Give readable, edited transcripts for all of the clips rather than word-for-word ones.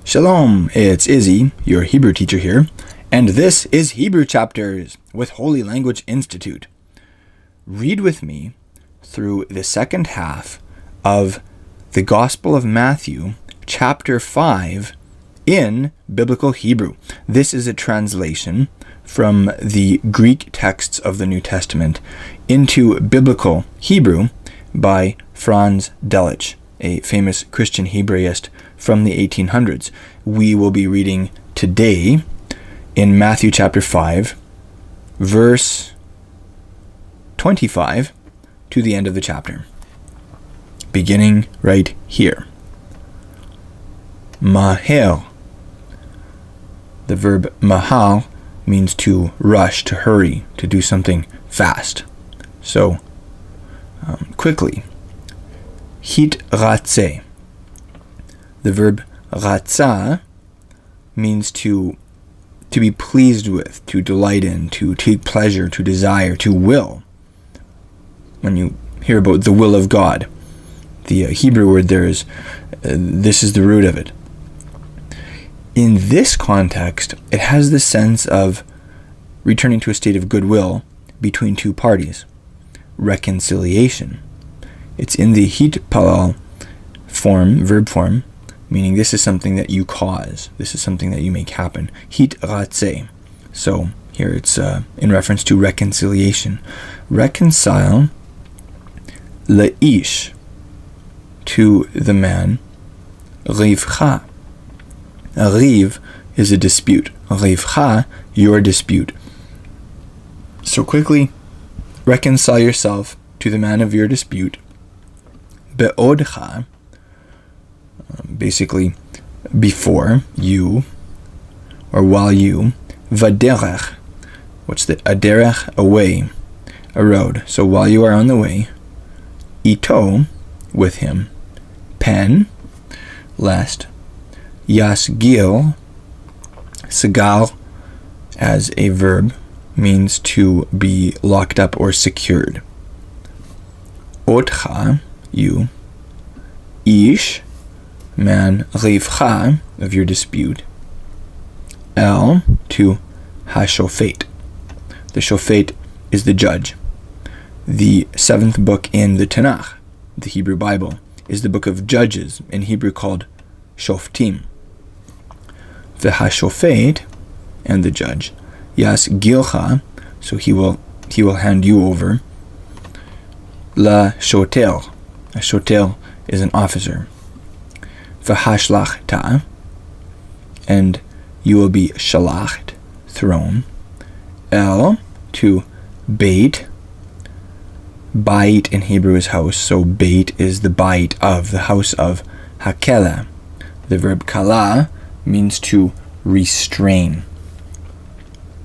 Shalom, it's Izzy, your Hebrew teacher here, and this is Hebrew Chapters with Holy Language Institute. Read with me through the second half of the Gospel of Matthew, chapter 5, in Biblical Hebrew. This is a translation from the Greek texts of the New Testament into Biblical Hebrew by Franz Delitzsch, a famous Christian Hebraist from the 1800s. We will be reading today in Matthew chapter 5, verse 25 to the end of the chapter, beginning right here. Maher. The verb mahal means to rush, to hurry, to do something fast. So, quickly. Hit ratzeh. The verb ratzah means to be pleased with, to delight in, to take pleasure, to desire, to will. When you hear about the will of God, the Hebrew word there is, this is the root of it. In this context, it has the sense of returning to a state of goodwill between two parties, reconciliation. It's in the hitpalal form, verb form, meaning this is something that you cause. This is something that you make happen. Hit ratzeh. So here it's in reference to reconciliation. Reconcile le'ish, to the man, rivcha. A riv is a dispute. Rivcha, your dispute. So quickly, reconcile yourself to the man of your dispute. Be'odcha, basically before you or while you. Vaderech, what's the aderech? A way, a road. So while you are on the way. Ito, with him. Pen, lest. Yasgil, sagal, as a verb, means to be locked up or secured. Otcha, you. Ish, man, rivcha, of your dispute. El, to hashofet. The shofet is the judge. The seventh book in the Tanakh, the Hebrew Bible, is the book of Judges, in Hebrew called Shoftim. The hashofet, and the judge, yas gilcha, so he will hand you over. La shotel, a shotel is an officer. V'hashlachta, and you will be shalacht, thrown. El, to bait. Bait in Hebrew is house, so bait is the bait of, the house of. Hakela. The verb kala means to restrain.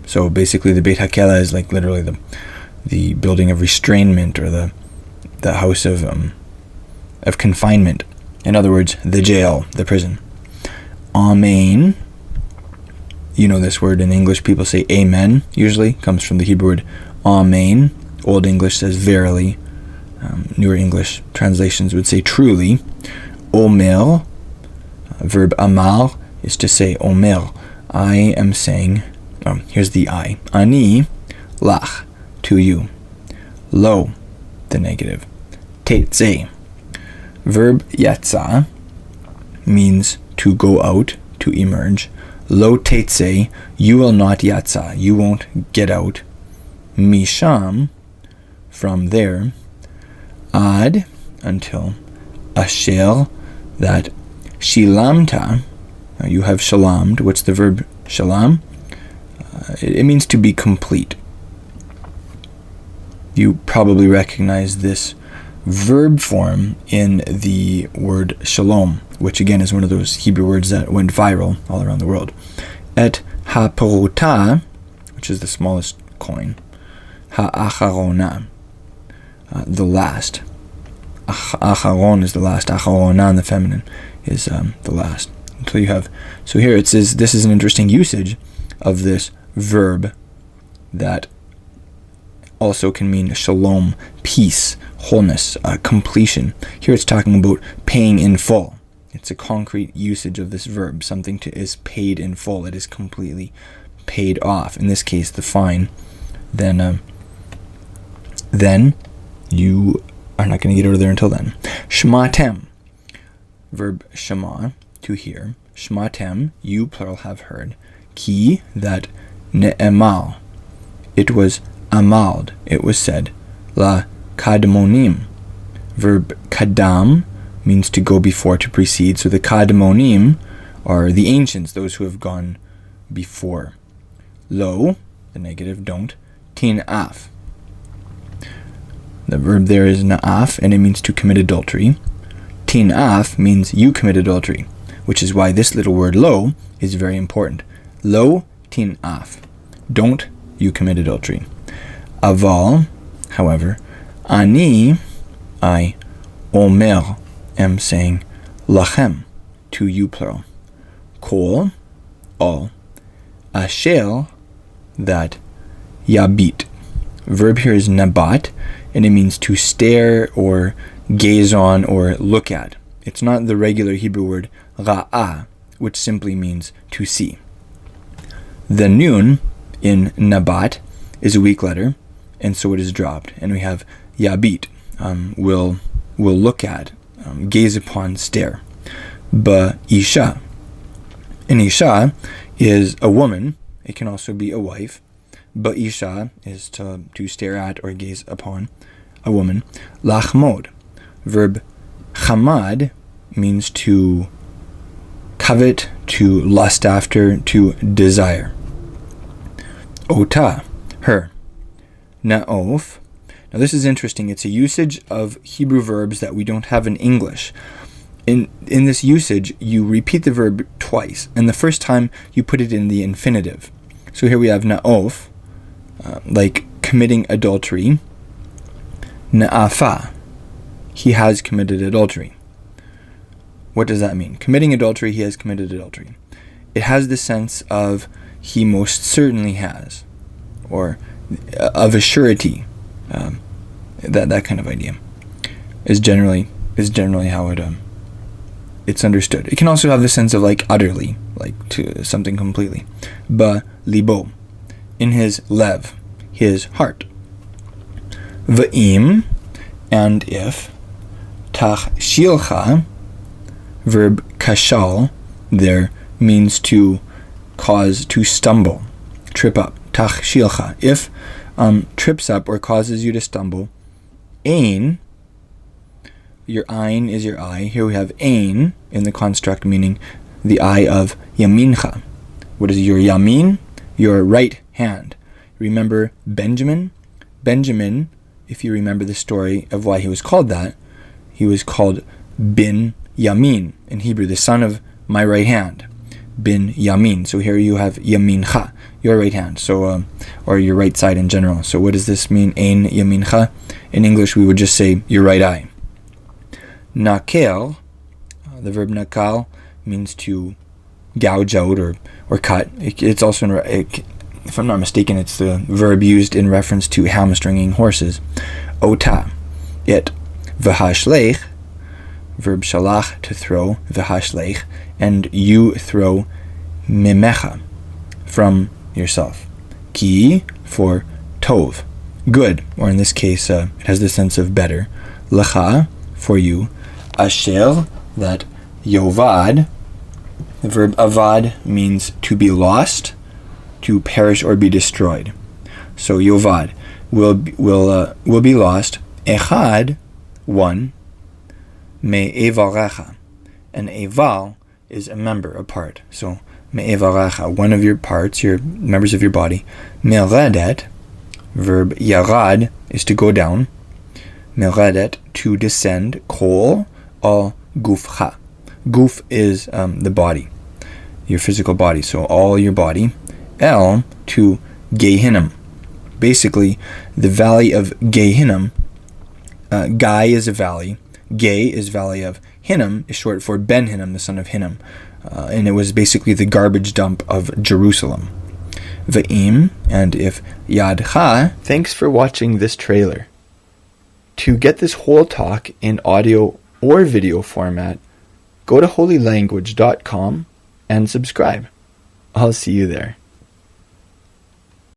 So basically the Beit HaKela is like literally the building of restrainment, or the house of confinement. In other words, the jail, the prison. Amen. You know this word in English, people say amen, usually. Comes from the Hebrew word amen. Old English says verily. Newer English translations would say truly. Omer, verb amal, is to say omer. I am saying, here's the I. Ani, lach, to you. Lo, the negative. Tetzeh. Verb yatsa means to go out, to emerge. Lo tetzeh, you will not yatsa, you won't get out. Misham, from there. Ad, until. Asher, that. Shilamta, you have shalamd. What's the verb shalam? It means to be complete. You probably recognize this verb form in the word shalom, which again is one of those Hebrew words that went viral all around the world. Et haparuta, which is the smallest coin. Ha'acharona, the last. Acharon is the last. Acharona in the feminine is the last. So here it says, this is an interesting usage of this verb that also can mean shalom, peace, wholeness, completion. Here it's talking about paying in full. It's a concrete usage of this verb. Something is paid in full. It is completely paid off. In this case, the fine. Then you are not going to get out of there until then. Shmatem. Verb shema, to hear. Shmatem, you, plural, have heard. Ki, that ne'emal. It was amald. It was said. La kadmonim. Verb kadam means to go before, to precede. So the kadmonim are the ancients, those who have gone before. Lo, the negative, don't. Tin af. The verb there is na'af, and it means to commit adultery. Tin af means you commit adultery, which is why this little word lo is very important. Lo tin af. Don't you commit adultery. Aval, however, ani, I, omer, am saying, lachem, to you, plural. Kol, all. Asher, that. Yabit. Verb here is nabat, and it means to stare or gaze on or look at. It's not the regular Hebrew word ra'ah, which simply means to see. The nun in nabat is a weak letter, and so it is dropped. And we have yabit, will look at, gaze upon, stare. Isha. An isha is a woman. It can also be a wife. Isha is to stare at or gaze upon a woman. Lachmod. Verb chamad means to covet, to lust after, to desire. Ota, her. Na'of. Now this is interesting. It's a usage of Hebrew verbs that we don't have in English. In this usage, you repeat the verb twice, and the first time you put it in the infinitive. So here we have na'of, like committing adultery. Na'afa, he has committed adultery. What does that mean? Committing adultery, he has committed adultery. It has the sense of he most certainly has, or of a surety. That kind of idea is generally how it's understood. It can also have the sense of like utterly, like to something completely. Ba libo, in his lev, his heart. Va'im, and if. Tach shilcha, verb kashal, there means to cause, to stumble, trip up. Tach shilcha, if trips up or causes you to stumble. Ein, your ein is your eye. Here we have ein in the construct, meaning the eye of yamincha. What is your yamin? Your right hand. Remember Benjamin? Benjamin, if you remember the story of why he was called that, he was called bin yamin in Hebrew, the son of my right hand. Bin yamin. So here you have yamincha, your right hand. So, or your right side in general. So what does this mean? Ein yamincha. In English, we would just say your right eye. Nakel, the verb nakal, means to gouge out or cut. It's also, if I'm not mistaken, it's the verb used in reference to hamstringing horses. Ota, it. V'hashleich, verb shalach, to throw. V'hashleich, and you throw mimecha, from yourself. Ki, for tov, good, or in this case, it has the sense of better. Lecha, for you. Asher, that yovad, the verb avad means to be lost, to perish or be destroyed. So yovad will be lost. Echad, one. Me'evarecha, and eval is a member, a part. So me'evarecha, one of your parts, your members of your body. Meredet, verb yarad is to go down. Meredet, to descend. Kol, all gufcha. Guf is the body, your physical body, so all your body. El, to Gehenna. Basically, the valley of Gehenna. Gai is a valley. Ge is valley of. Hinnom is short for Ben Hinnom, the son of Hinnom. And it was basically the garbage dump of Jerusalem. Va'im, and if Yadcha. Thanks for watching this trailer. To get this whole talk in audio or video format, go to holylanguage.com and subscribe. I'll see you there.